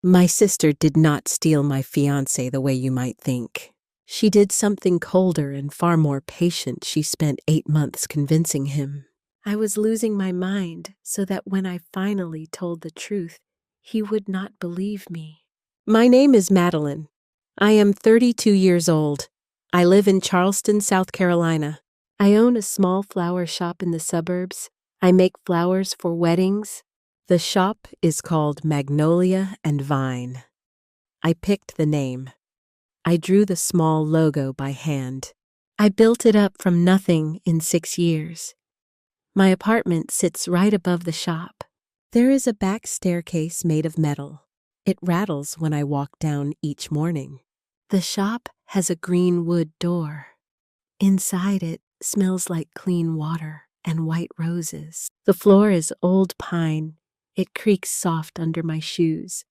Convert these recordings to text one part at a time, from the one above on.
My sister did not steal my fiancé the way you might think. She did something colder and far more patient. She spent 8 months convincing him. I was losing my mind so that when I finally told the truth, he would not believe me. My name is Madeline. I am 32 years old. I live in Charleston, South Carolina. I own a small flower shop in the suburbs. I make flowers for weddings. The shop is called Magnolia and Vine. I picked the name. I drew the small logo by hand. I built it up from nothing in 6 years. My apartment sits right above the shop. There is a back staircase made of metal. It rattles when I walk down each morning. The shop has a green wood door. Inside it smells like clean water and white roses. The floor is old pine. It creaks soft under my shoes.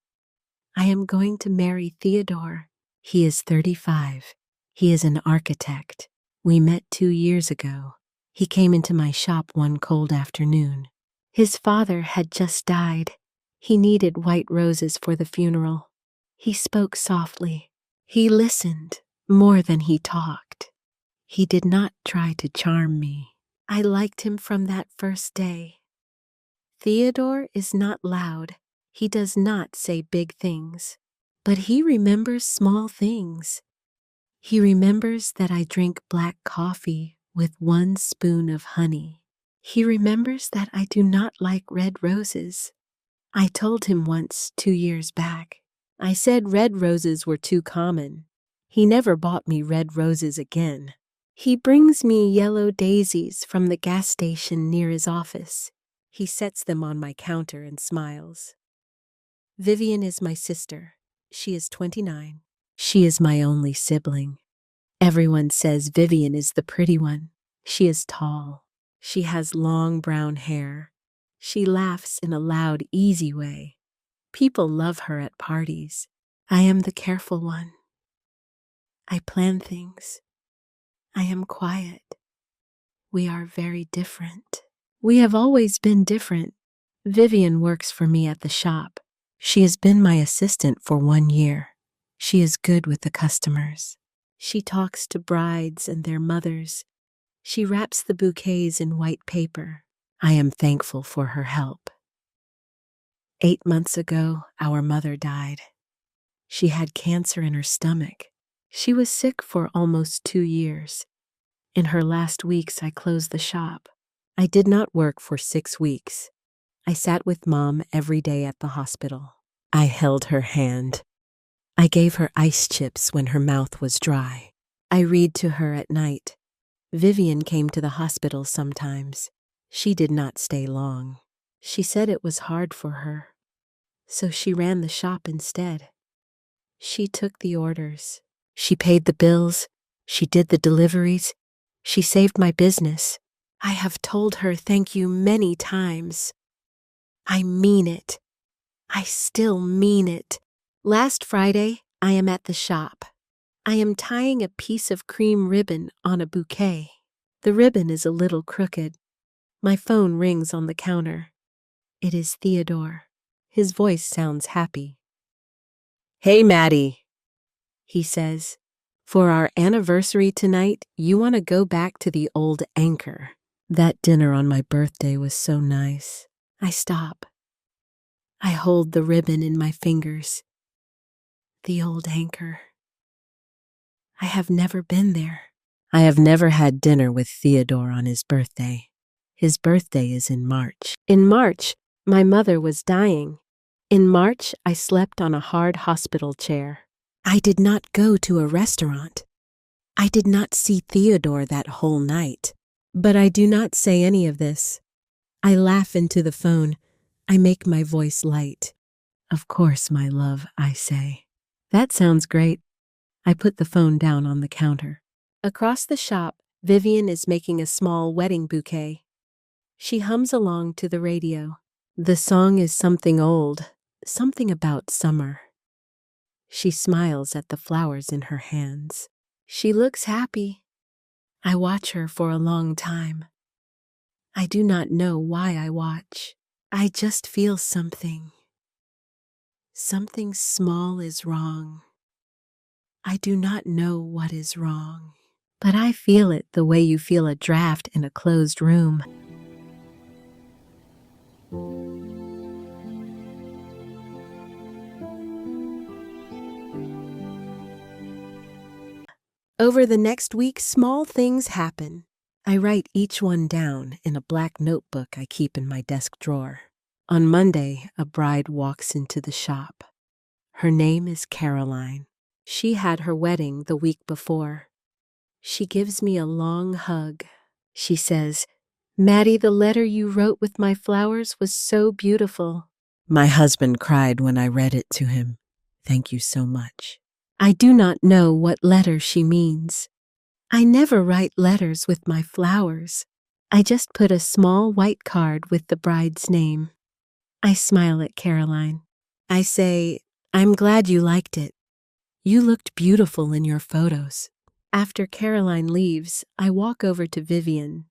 I am going to marry Theodore. He is 35. He is an architect. We met 2 years ago. He came into my shop one cold afternoon. His father had just died. He needed white roses for the funeral. He spoke softly. He listened more than he talked. He did not try to charm me. I liked him from that first day. Theodore is not loud. He does not say big things, but he remembers small things. He remembers that I drink black coffee with 1 spoon of honey. He remembers that I do not like red roses. I told him once 2 years back. I said red roses were too common. He never bought me red roses again. He brings me yellow daisies from the gas station near his office. He sets them on my counter and smiles. Vivian is my sister. She is 29. She is my only sibling. Everyone says Vivian is the pretty one. She is tall. She has long brown hair. She laughs in a loud, easy way. People love her at parties. I am the careful one. I plan things. I am quiet. We are very different. We have always been different. Vivian works for me at the shop. She has been my assistant for 1 year. She is good with the customers. She talks to brides and their mothers. She wraps the bouquets in white paper. I am thankful for her help. 8 months ago, our mother died. She had cancer in her stomach. She was sick for almost 2 years. In her last weeks, I closed the shop. I did not work for 6 weeks. I sat with Mom every day at the hospital. I held her hand. I gave her ice chips when her mouth was dry. I read to her at night. Vivian came to the hospital sometimes. She did not stay long. She said it was hard for her, so she ran the shop instead. She took the orders. She paid the bills. She did the deliveries. She saved my business. I have told her thank you many times. I mean it. I still mean it. Last Friday, I am at the shop. I am tying a piece of cream ribbon on a bouquet. The ribbon is a little crooked. My phone rings on the counter. It is Theodore. His voice sounds happy. "Hey, Maddie," he says. "For our anniversary tonight, you want to go back to the old Anchor. That dinner on my birthday was so nice." I stop. I hold the ribbon in my fingers. The old Anchor. I have never been there. I have never had dinner with Theodore on his birthday. His birthday is in March. In March, my mother was dying. In March, I slept on a hard hospital chair. I did not go to a restaurant. I did not see Theodore that whole night. But I do not say any of this. I laugh into the phone. I make my voice light. "Of course, my love," I say. "That sounds great." I put the phone down on the counter. Across the shop, Vivian is making a small wedding bouquet. She hums along to the radio. The song is something old, something about summer. She smiles at the flowers in her hands. She looks happy. I watch her for a long time. I do not know why I watch. I just feel something. Something small is wrong. I do not know what is wrong, but I feel it the way you feel a draft in a closed room. Over the next week, small things happen. I write each one down in a black notebook I keep in my desk drawer. On Monday, a bride walks into the shop. Her name is Caroline. She had her wedding the week before. She gives me a long hug. She says, "Maddie, the letter you wrote with my flowers was so beautiful." My husband cried when I read it to him. Thank you so much. I do not know what letter she means. I never write letters with my flowers. I just put a small white card with the bride's name. I smile at Caroline. I say, "I'm glad you liked it. You looked beautiful in your photos." After Caroline leaves, I walk over to Vivian.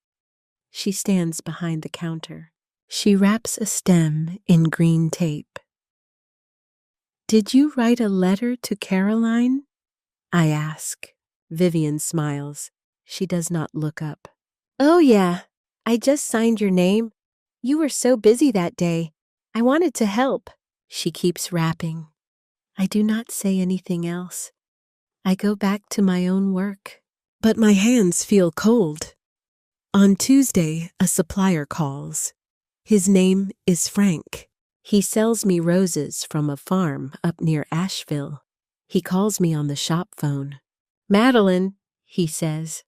She stands behind the counter. She wraps a stem in green tape. "Did you write a letter to Caroline?" I ask. Vivian smiles. She does not look up. "Oh yeah, I just signed your name. You were so busy that day. I wanted to help." She keeps wrapping. I do not say anything else. I go back to my own work. But my hands feel cold. On Tuesday, a supplier calls. His name is Frank. He sells me roses from a farm up near Asheville. He calls me on the shop phone. "Madeline," he says.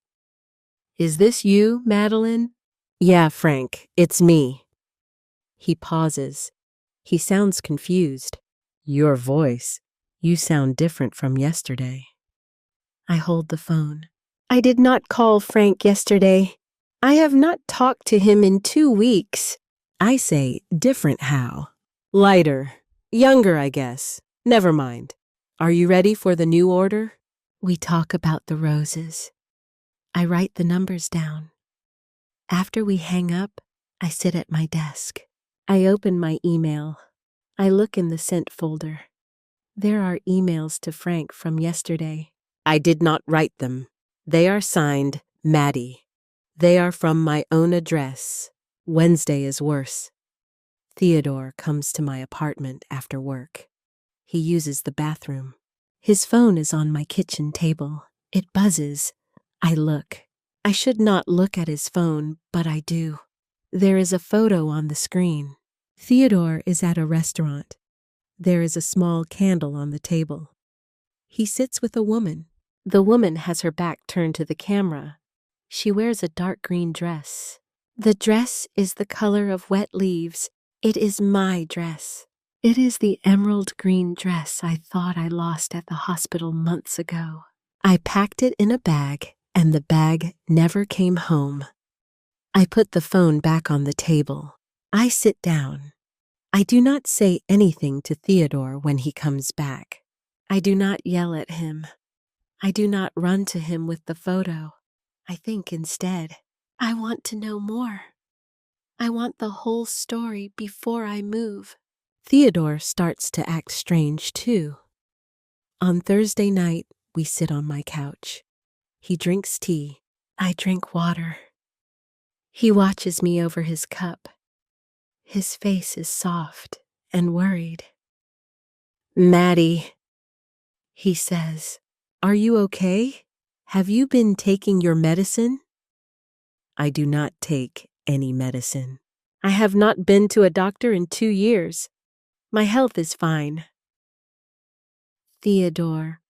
"Is this you, Madeline?" "Yeah, Frank, it's me." He pauses. He sounds confused. "Your voice. You sound different from yesterday." I hold the phone. "I did not call Frank yesterday. I have not talked to him in 2 weeks. I say, "Different how?" "Lighter. Younger, I guess. Never mind. Are you ready for the new order?" We talk about the roses. I write the numbers down. After we hang up, I sit at my desk. I open my email. I look in the sent folder. There are emails to Frank from yesterday. I did not write them. They are signed Maddie. They are from my own address. Wednesday is worse. Theodore comes to my apartment after work. He uses the bathroom. His phone is on my kitchen table. It buzzes. I look. I should not look at his phone, but I do. There is a photo on the screen. Theodore is at a restaurant. There is a small candle on the table. He sits with a woman. The woman has her back turned to the camera. She wears a dark green dress. The dress is the color of wet leaves. It is my dress. It is the emerald green dress I thought I lost at the hospital months ago. I packed it in a bag, and the bag never came home. I put the phone back on the table. I sit down. I do not say anything to Theodore when he comes back. I do not yell at him. I do not run to him with the photo. I think instead, I want to know more. I want the whole story before I move. Theodore starts to act strange too. On Thursday night, we sit on my couch. He drinks tea. I drink water. He watches me over his cup. His face is soft and worried. "Maddie," he says, "are you okay? Have you been taking your medicine?" I do not take any medicine. I have not been to a doctor in 2 years. My health is fine. "Theodore,"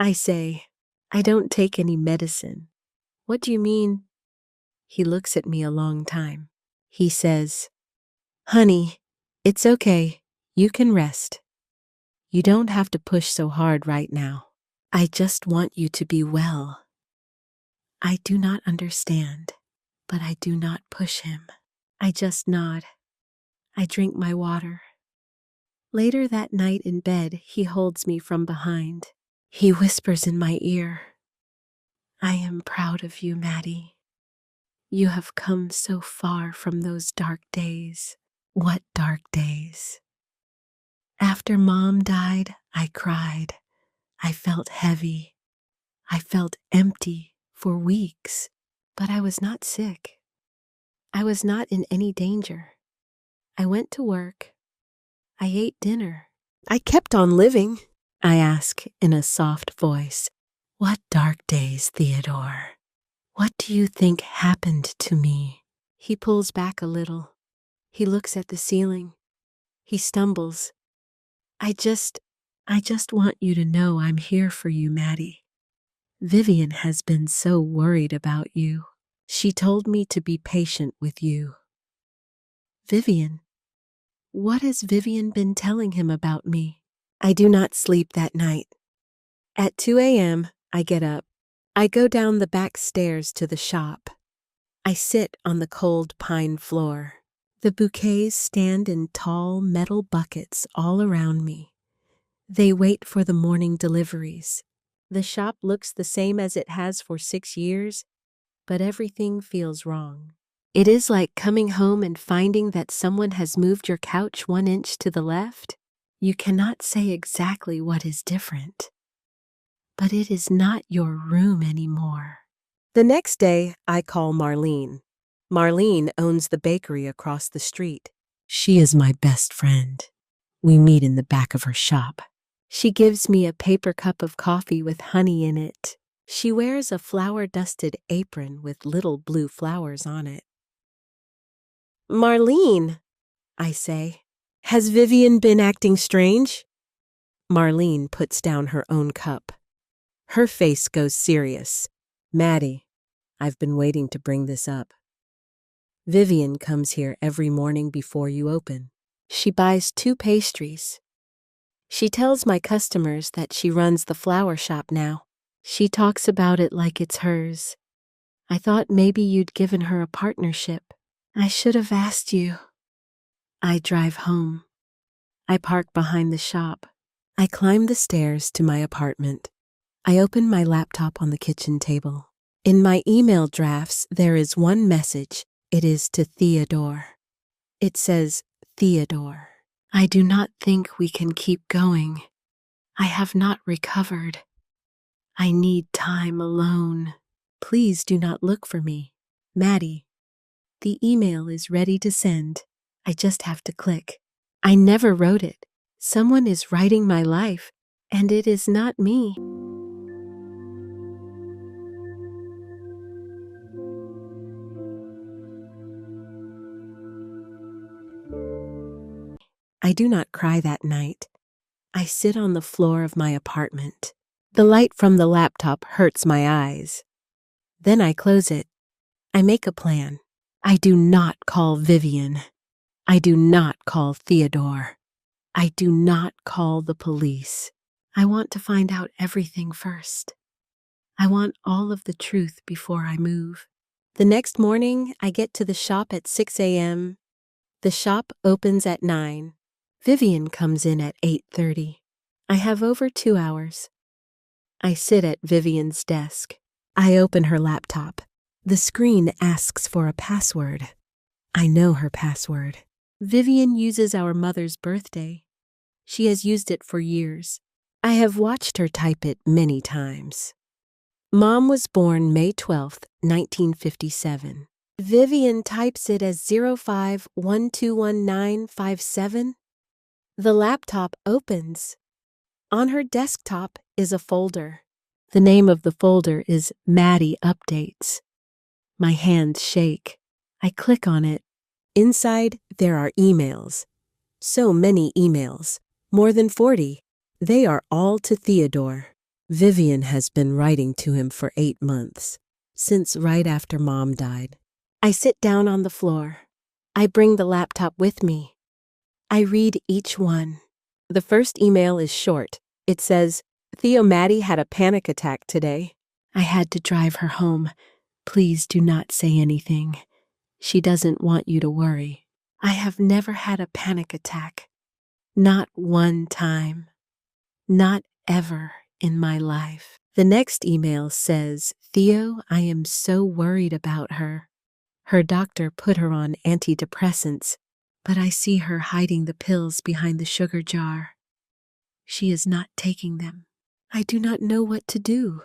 I say, "I don't take any medicine." "What do you mean?" He looks at me a long time. He says, "Honey, it's okay. You can rest. You don't have to push so hard right now. I just want you to be well." I do not understand, but I do not push him. I just nod. I drink my water. Later that night in bed, he holds me from behind. He whispers in my ear, "I am proud of you, Maddie. You have come so far from those dark days." What dark days? After Mom died, I cried. I felt heavy. I felt empty for weeks, but I was not sick. I was not in any danger. I went to work. I ate dinner. I kept on living. I ask in a soft voice, "What dark days, Theodore? What do you think happened to me?" He pulls back a little. He looks at the ceiling. He stumbles. I just want you to know I'm here for you, Maddie. Vivian has been so worried about you. She told me to be patient with you." Vivian? What has Vivian been telling him about me? I do not sleep that night. At 2 a.m., I get up. I go down the back stairs to the shop. I sit on the cold pine floor. The bouquets stand in tall metal buckets all around me. They wait for the morning deliveries. The shop looks the same as it has for 6 years, but everything feels wrong. It is like coming home and finding that someone has moved your couch 1 inch to the left. You cannot say exactly what is different, but it is not your room anymore. The next day, I call Marlene. Marlene owns the bakery across the street. She is my best friend. We meet in the back of her shop. She gives me a paper cup of coffee with honey in it. She wears a flower-dusted apron with little blue flowers on it. "Marlene," I say, "has Vivian been acting strange?" Marlene puts down her own cup. Her face goes serious. "Maddie, I've been waiting to bring this up. Vivian comes here every morning before you open. She buys 2 pastries. She tells my customers that she runs the flower shop now. She talks about it like it's hers. I thought maybe you'd given her a partnership. I should have asked you." I drive home. I park behind the shop. I climb the stairs to my apartment. I open my laptop on the kitchen table. In my email drafts, there is one message. It is to Theodore. It says, "Theodore, I do not think we can keep going. I have not recovered. I need time alone. Please do not look for me. Maddie." The email is ready to send. I just have to click. I never wrote it. Someone is writing my life, and it is not me. I do not cry that night. I sit on the floor of my apartment. The light from the laptop hurts my eyes. Then I close it. I make a plan. I do not call Vivian. I do not call Theodore. I do not call the police. I want to find out everything first. I want all of the truth before I move. The next morning, I get to the shop at 6 a.m. The shop opens at 9. Vivian comes in at 8:30. I have over 2 hours. I sit at Vivian's desk. I open her laptop. The screen asks for a password. I know her password. Vivian uses our mother's birthday. She has used it for years. I have watched her type it many times. Mom was born May 12th, 1957. Vivian types it as 05121957. The laptop opens. On her desktop is a folder. The name of the folder is Maddie Updates. My hands shake. I click on it. Inside, there are emails. So many emails. More than 40. They are all to Theodore. Vivian has been writing to him for 8 months, since right after Mom died. I sit down on the floor. I bring the laptop with me. I read each one. The first email is short. It says, "Theo, Maddie had a panic attack today. I had to drive her home. Please do not say anything. She doesn't want you to worry. I have never had a panic attack. Not one time. Not ever in my life." The next email says, "Theo, I am so worried about her. Her doctor put her on antidepressants, but I see her hiding the pills behind the sugar jar. She is not taking them. I do not know what to do.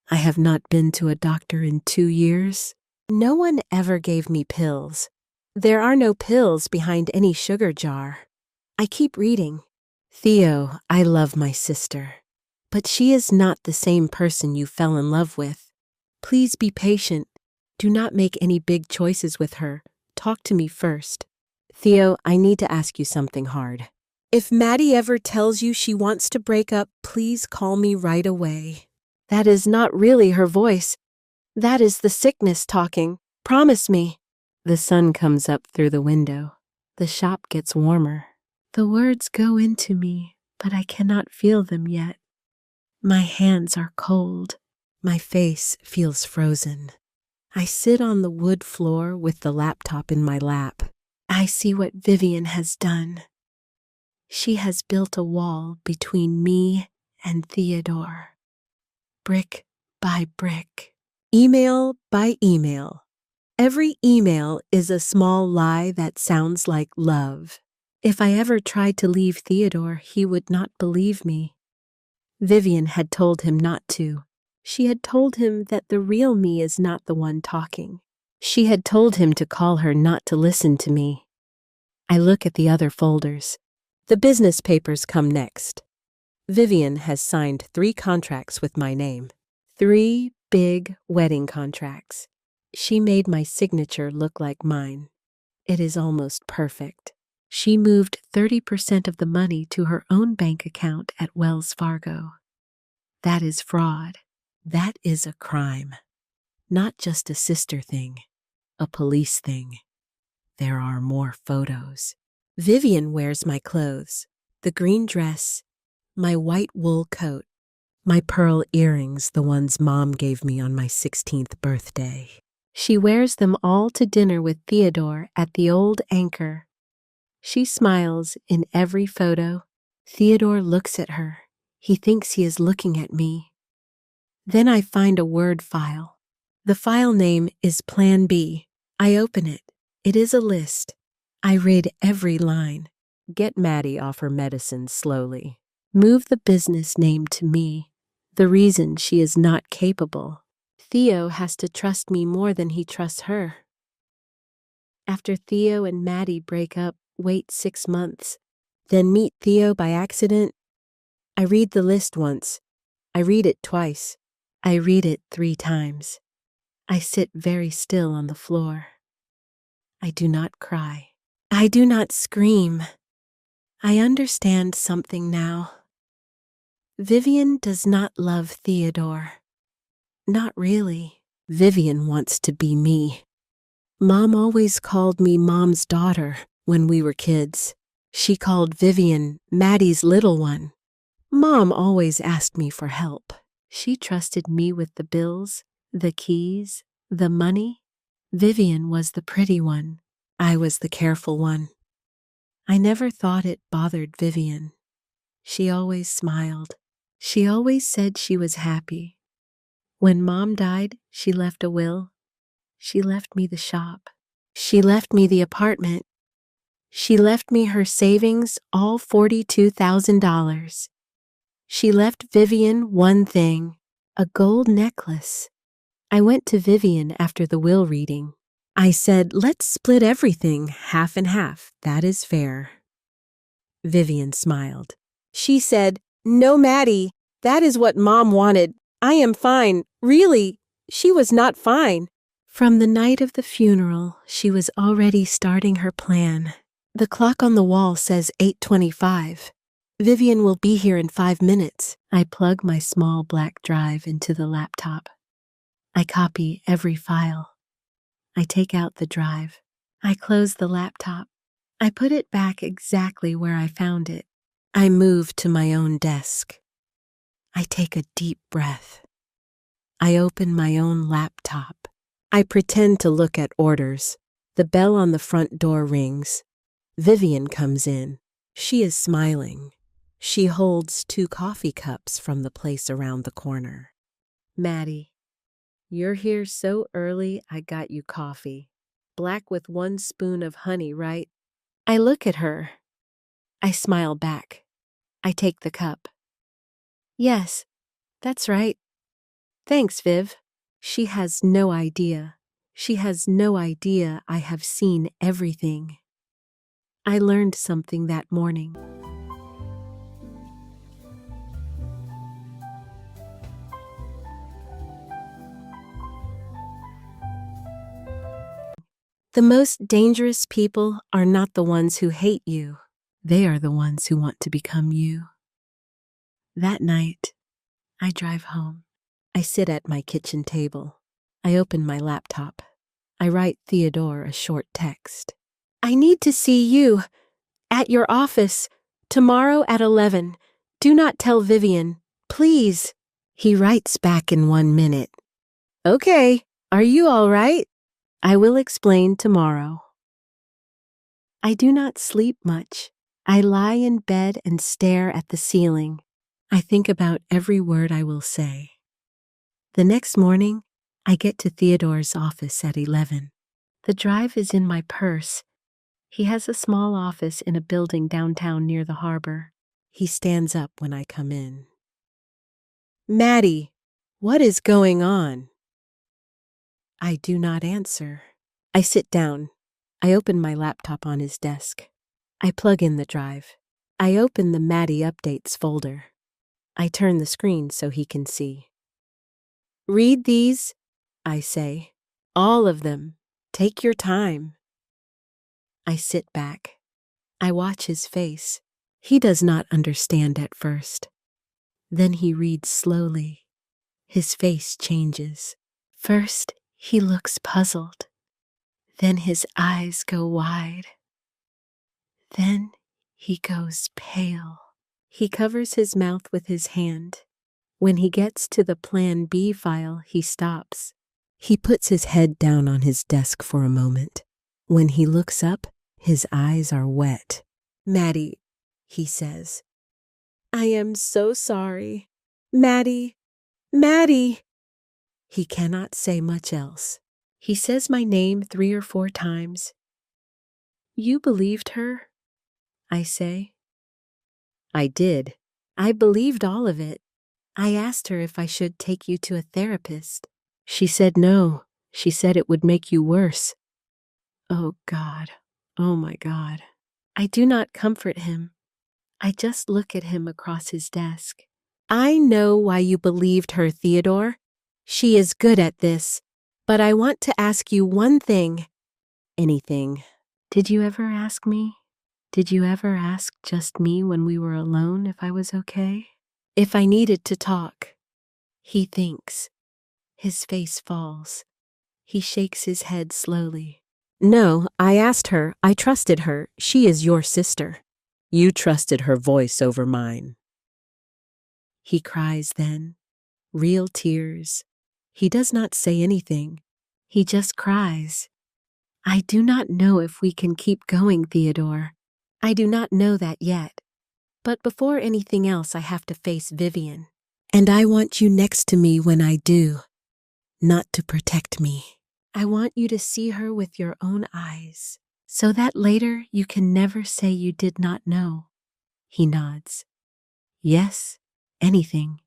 I have not been to a doctor in 2 years. No one ever gave me pills. There are no pills behind any sugar jar. I keep reading. Theo, I love my sister, but she is not the same person you fell in love with. Please be patient. Do not make any big choices with her. Talk to me first. Theo, I need to ask you something hard. If Maddie ever tells you she wants to break up, please call me right away. That is not really her voice. That is the sickness talking. Promise me. The sun comes up through the window. The shop gets warmer. The words go into me, but I cannot feel them yet. My hands are cold. My face feels frozen. I sit on the wood floor with the laptop in my lap. I see what Vivian has done. She has built a wall between me and Theodore. Brick by brick. Email by email. Every email is a small lie that sounds like love. If I ever tried to leave Theodore, he would not believe me. Vivian had told him not to. She had told him that the real me is not the one talking. She had told him to call her not to listen to me. I look at the other folders. The business papers come next. Vivian has signed 3 contracts with my name. 3 big wedding contracts. She made my signature look like mine. It is almost perfect. She moved 30% of the money to her own bank account at Wells Fargo. That is fraud. That is a crime. Not just a sister thing, a police thing. There are more photos. Vivian wears my clothes, the green dress, my white wool coat, my pearl earrings, the ones Mom gave me on my 16th birthday. She wears them all to dinner with Theodore at the old Anchor. She smiles in every photo. Theodore looks at her. He thinks he is looking at me. Then I find a Word file. The file name is Plan B. I open it. It is a list. I read every line. Get Maddie off her medicine slowly. Move the business name to me. The reason she is not capable. Theo has to trust me more than he trusts her. After Theo and Maddie break up, wait 6 months, then meet Theo by accident. I read the list once. I read it twice. I read it 3 times. I sit very still on the floor. I do not cry. I do not scream. I understand something now. Vivian does not love Theodore. Not really. Vivian wants to be me. Mom always called me Mom's daughter when we were kids. She called Vivian Maddie's little one. Mom always asked me for help. She trusted me with the bills, the keys, the money. Vivian was the pretty one. I was the careful one. I never thought it bothered Vivian. She always smiled. She always said she was happy. When Mom died, she left a will. She left me the shop. She left me the apartment. She left me her savings, all $42,000. She left Vivian one thing, a gold necklace. I went to Vivian after the will reading. I said, let's split everything, half and half. That is fair. Vivian smiled. She said, no, Maddie, that is what Mom wanted. I am fine. Really, she was not fine. From the night of the funeral, she was already starting her plan. The clock on the wall says 8:25. Vivian will be here in 5 minutes. I plug my small black drive into the laptop. I copy every file. I take out the drive. I close the laptop. I put it back exactly where I found it. I move to my own desk. I take a deep breath. I open my own laptop. I pretend to look at orders. The bell on the front door rings. Vivian comes in. She is smiling. She holds 2 coffee cups from the place around the corner. Maddie, you're here so early I got you coffee. Black with 1 spoon of honey, right? I look at her. I smile back. I take the cup. Yes, that's right. Thanks, Viv. She has no idea. She has no idea I have seen everything. I learned something that morning. The most dangerous people are not the ones who hate you. They are the ones who want to become you. That night, I drive home. I sit at my kitchen table. I open my laptop. I write Theodore a short text. I need to see you at your office tomorrow at 11. Do not tell Vivian, please. He writes back in 1 minute. Okay, are you all right? I will explain tomorrow. I do not sleep much. I lie in bed and stare at the ceiling. I think about every word I will say. The next morning, I get to Theodore's office at 11. The drive is in my purse. He has a small office in a building downtown near the harbor. He stands up when I come in. Maddie, what is going on? I do not answer. I sit down. I open my laptop on his desk. I plug in the drive. I open the Maddie updates folder. I turn the screen so he can see. Read these, I say. All of them. Take your time. I sit back. I watch his face. He does not understand at first. Then he reads slowly. His face changes. First, he looks puzzled. Then his eyes go wide. Then he goes pale. He covers his mouth with his hand. When he gets to the Plan B file, he stops. He puts his head down on his desk for a moment. When he looks up, his eyes are wet. Maddie, he says. I am so sorry. Maddie. He cannot say much else. He says my name 3 or 4 times. You believed her? I say. I did. I believed all of it. I asked her if I should take you to a therapist. She said no. She said it would make you worse. Oh God. Oh my God. I do not comfort him. I just look at him across his desk. I know why you believed her, Theodore. She is good at this. But I want to ask you one thing. Anything. Did you ever ask me? Did you ever ask just me when we were alone if I was okay? If I needed to talk? He thinks. His face falls. He shakes his head slowly. No, I asked her. I trusted her. She is your sister. You trusted her voice over mine. He cries then. Real tears. He does not say anything. He just cries. I do not know if we can keep going, Theodore. I do not know that yet. But before anything else, I have to face Vivian. And I want you next to me when I do. Not to protect me. I want you to see her with your own eyes, so that later you can never say you did not know. He nods. Yes, anything.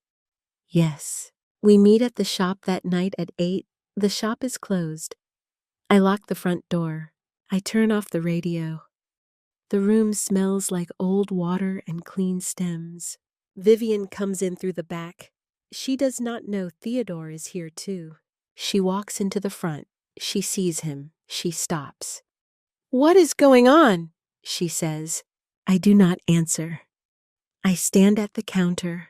Yes. We meet at the shop that night at 8. The shop is closed. I lock the front door. I turn off the radio. The room smells like old water and clean stems. Vivian comes in through the back. She does not know Theodore is here too. She walks into the front. She sees him. She stops. What is going on? She says. I do not answer. I stand at the counter.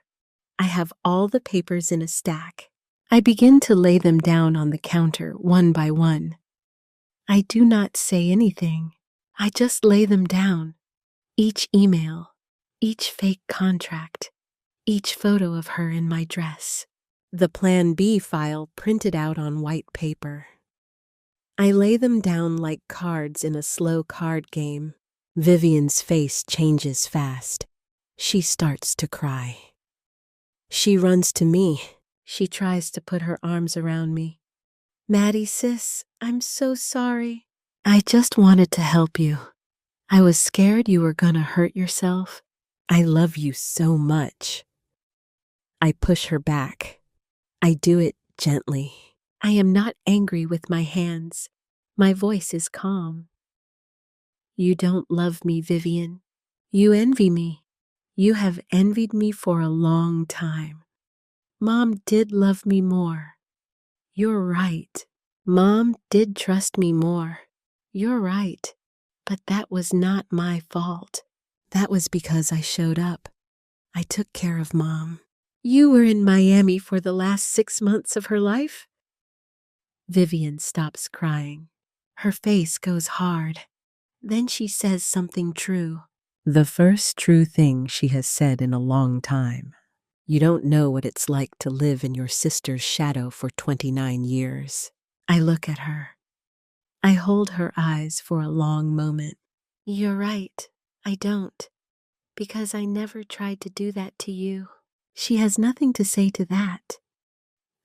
I have all the papers in a stack. I begin to lay them down on the counter one by one. I do not say anything. I just lay them down. Each email, each fake contract, each photo of her in my dress. The Plan B file printed out on white paper. I lay them down like cards in a slow card game. Vivian's face changes fast. She starts to cry. She runs to me. She tries to put her arms around me. Maddie, sis, I'm so sorry. I just wanted to help you. I was scared you were gonna hurt yourself. I love you so much. I push her back. I do it gently. I am not angry with my hands. My voice is calm. You don't love me, Vivian. You envy me. You have envied me for a long time. Mom did love me more. You're right. Mom did trust me more. You're right. But that was not my fault. That was because I showed up. I took care of Mom. You were in Miami for the last 6 months of her life? Vivian stops crying. Her face goes hard. Then she says something true. The first true thing she has said in a long time. You don't know what it's like to live in your sister's shadow for 29 years. I look at her. I hold her eyes for a long moment. You're right. I don't. Because I never tried to do that to you. She has nothing to say to that.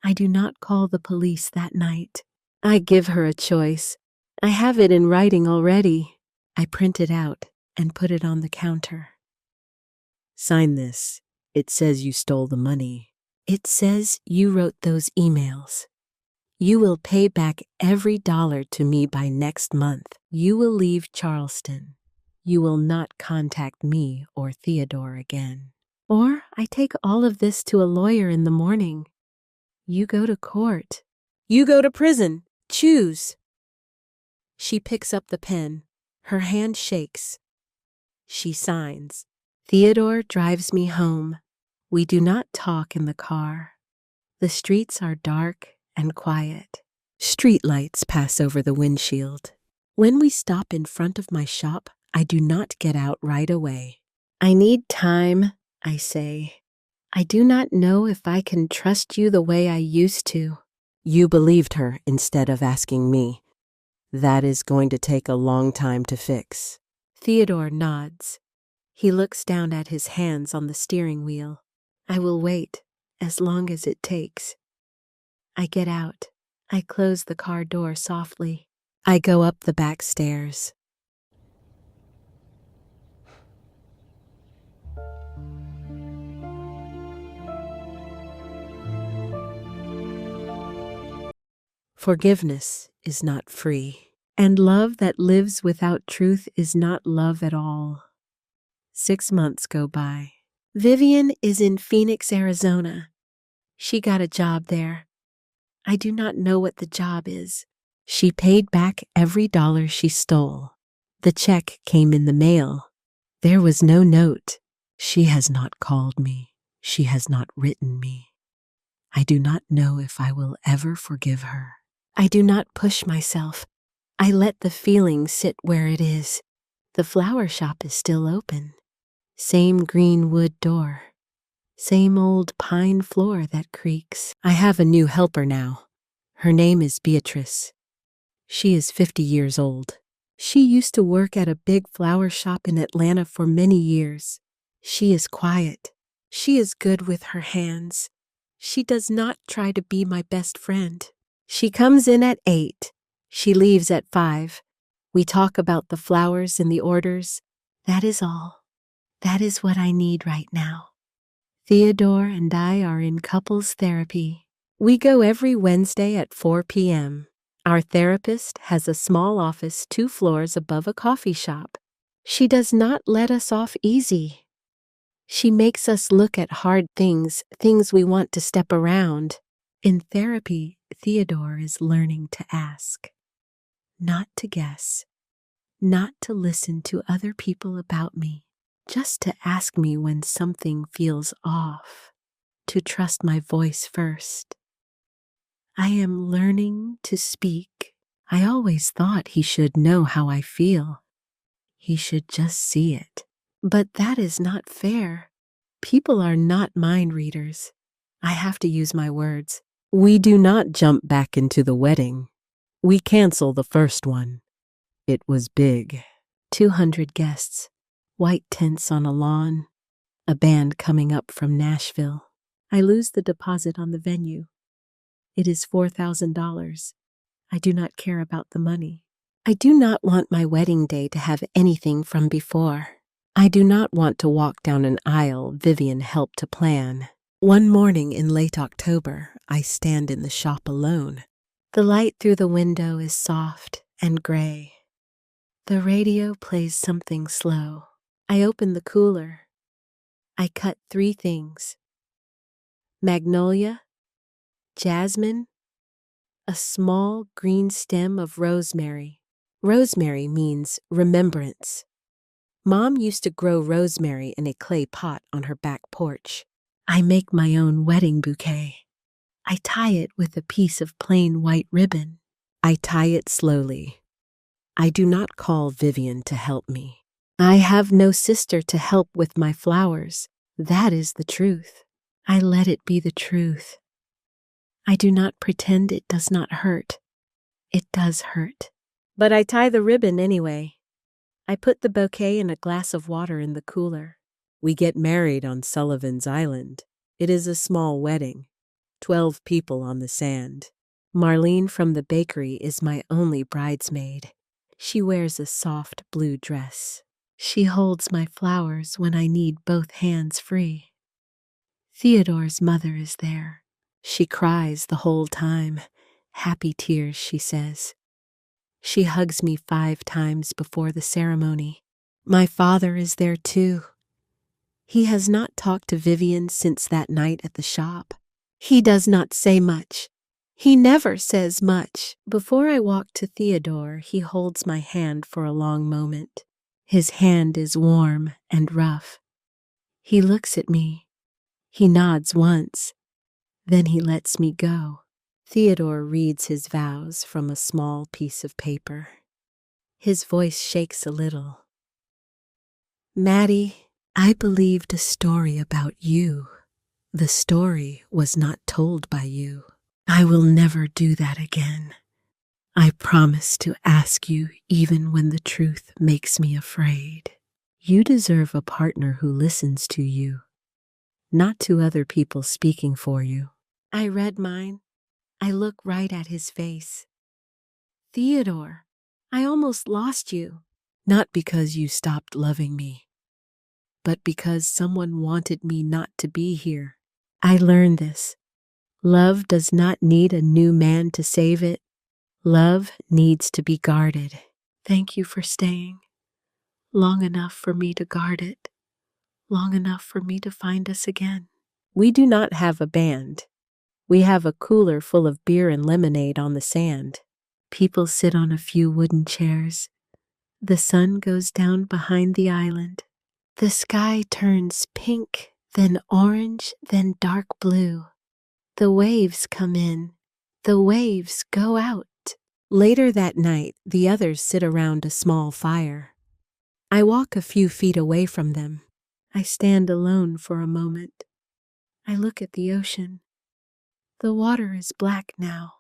I do not call the police that night. I give her a choice. I have it in writing already. I print it out and put it on the counter. Sign this. It says you stole the money. It says you wrote those emails. You will pay back every dollar to me by next month. You will leave Charleston. You will not contact me or Theodore again. Or I take all of this to a lawyer in the morning. You go to court. You go to prison. Choose. She picks up the pen. Her hand shakes. She signs. Theodore drives me home. We do not talk in the car. The streets are dark and quiet. Street lights pass over the windshield. When we stop in front of my shop, I do not get out right away. I need time, I say. I do not know if I can trust you the way I used to. You believed her instead of asking me. That is going to take a long time to fix. Theodore nods. He looks down at his hands on the steering wheel. I will wait, as long as it takes. I get out. I close the car door softly. I go up the back stairs. Forgiveness is not free, and love that lives without truth is not love at all. 6 months go by. Vivian is in Phoenix, Arizona. She got a job there. I do not know what the job is. She paid back every dollar she stole. The check came in the mail. There was no note. She has not called me. She has not written me. I do not know if I will ever forgive her. I do not push myself. I let the feeling sit where it is. The flower shop is still open. Same green wood door. Same old pine floor that creaks. I have a new helper now. Her name is Beatrice. She is 50 years old. She used to work at a big flower shop in Atlanta for many years. She is quiet. She is good with her hands. She does not try to be my best friend. She comes in at 8. She leaves at 5. We talk about the flowers and the orders. That is all. That is what I need right now. Theodore and I are in couples therapy. We go every Wednesday at 4 p.m. Our therapist has a small office 2 floors above a coffee shop. She does not let us off easy. She makes us look at hard things we want to step around. In therapy, Theodore is learning to ask, not to guess, not to listen to other people about me, just to ask me when something feels off, to trust my voice first. I am learning to speak. I always thought he should know how I feel. He should just see it. But that is not fair. People are not mind readers. I have to use my words. We do not jump back into the wedding. We cancel the first one. It was big. 200 guests, white tents on a lawn, a band coming up from Nashville. I lose the deposit on the venue. It is $4,000. I do not care about the money. I do not want my wedding day to have anything from before. I do not want to walk down an aisle Vivian helped to plan. One morning in late October, I stand in the shop alone. The light through the window is soft and gray. The radio plays something slow. I open the cooler. I cut 3 things: magnolia, jasmine, a small green stem of rosemary. Rosemary means remembrance. Mom used to grow rosemary in a clay pot on her back porch. I make my own wedding bouquet. I tie it with a piece of plain white ribbon. I tie it slowly. I do not call Vivian to help me. I have no sister to help with my flowers. That is the truth. I let it be the truth. I do not pretend it does not hurt. It does hurt. But I tie the ribbon anyway. I put the bouquet in a glass of water in the cooler. We get married on Sullivan's Island. It is a small wedding. 12 people on the sand. Marlene from the bakery is my only bridesmaid. She wears a soft blue dress. She holds my flowers when I need both hands free. Theodore's mother is there. She cries the whole time. Happy tears, she says. She hugs me 5 times before the ceremony. My father is there too. He has not talked to Vivian since that night at the shop. He does not say much. He never says much. Before I walk to Theodore, he holds my hand for a long moment. His hand is warm and rough. He looks at me. He nods once. Then he lets me go. Theodore reads his vows from a small piece of paper. His voice shakes a little. Maddie, I believed a story about you. The story was not told by you. I will never do that again. I promise to ask you even when the truth makes me afraid. You deserve a partner who listens to you, not to other people speaking for you. I read mine. I look right at his face. Theodore, I almost lost you. Not because you stopped loving me, but because someone wanted me not to be here. I learned this. Love does not need a new man to save it. Love needs to be guarded. Thank you for staying. Long enough for me to guard it. Long enough for me to find us again. We do not have a band. We have a cooler full of beer and lemonade on the sand. People sit on a few wooden chairs. The sun goes down behind the island. The sky turns pink, then orange, then dark blue. The waves come in. The waves go out. Later that night, the others sit around a small fire. I walk a few feet away from them. I stand alone for a moment. I look at the ocean. The water is black now.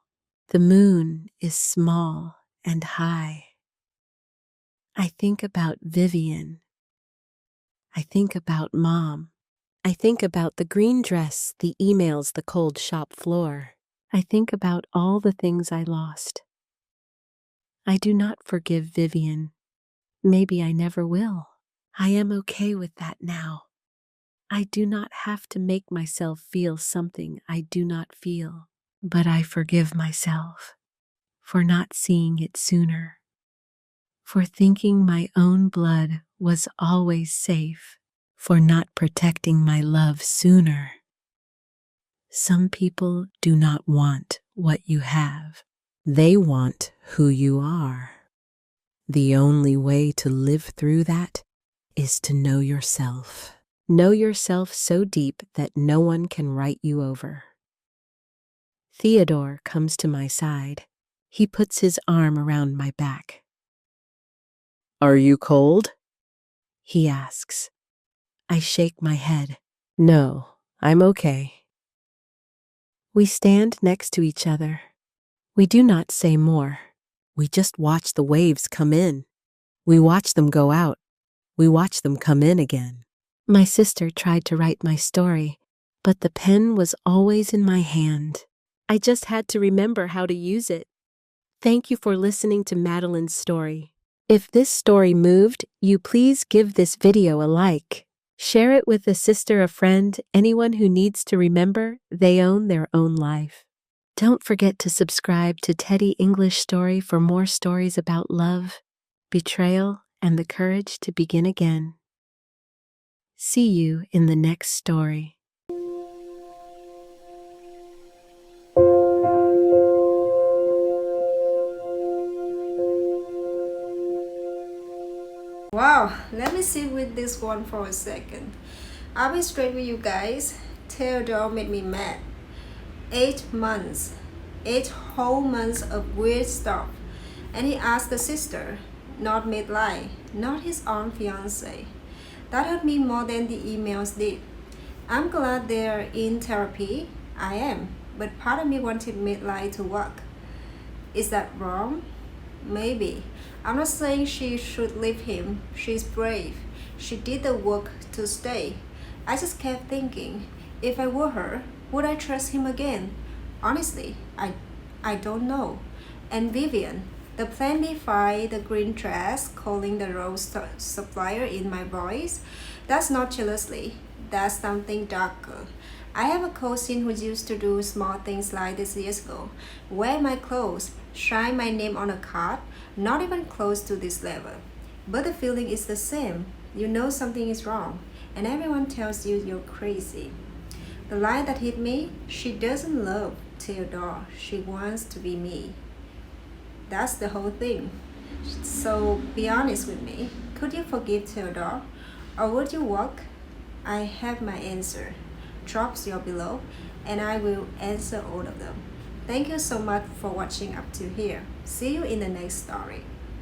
The moon is small and high. I think about Vivian. I think about Mom. I think about the green dress, the emails, the cold shop floor. I think about all the things I lost. I do not forgive Vivian. Maybe I never will. I am okay with that now. I do not have to make myself feel something I do not feel, but I forgive myself for not seeing it sooner, for thinking my own blood was always safe, for not protecting my love sooner. Some people do not want what you have. They want who you are. The only way to live through that is to know yourself. Know yourself so deep that no one can write you over. Theodore comes to my side. He puts his arm around my back. Are you cold? He asks. I shake my head. No, I'm okay. We stand next to each other. We do not say more. We just watch the waves come in. We watch them go out. We watch them come in again. My sister tried to write my story, but the pen was always in my hand. I just had to remember how to use it. Thank you for listening to Madeline's story. If this story moved you, please give this video a like. Share it with a sister, a friend, anyone who needs to remember they own their own life. Don't forget to subscribe to Teddy English Story for more stories about love, betrayal, and the courage to begin again. See you in the next story. Wow, let me sit with this one for a second. I'll be straight with you guys. Theodore made me mad. 8 months. 8 whole months of weird stuff. And he asked the sister, not Madeline, not his own fiance. That hurt me more than the emails did. I'm glad they're in therapy. I am. But part of me wanted Madeline to work. Is that wrong? Maybe. I'm not saying she should leave him. She's brave. She did the work to stay. I just kept thinking, if I were her, would I trust him again? Honestly, I don't know. And Vivian, the Plan B file, the green dress, calling the rose supplier in my voice, that's not jealousy. That's something darker. I have a cousin who used to do small things like this years ago. Wear my clothes, shine my name on a card, not even close to this level. But the feeling is the same. You know something is wrong, and everyone tells you you're crazy. The line that hit me, she doesn't love Theodore. She wants to be me. That's the whole thing. So be honest with me. Could you forgive Theodore? Or would you walk? I have my answer. Drops your below, and I will answer all of them. Thank you so much for watching up to here. See you in the next story.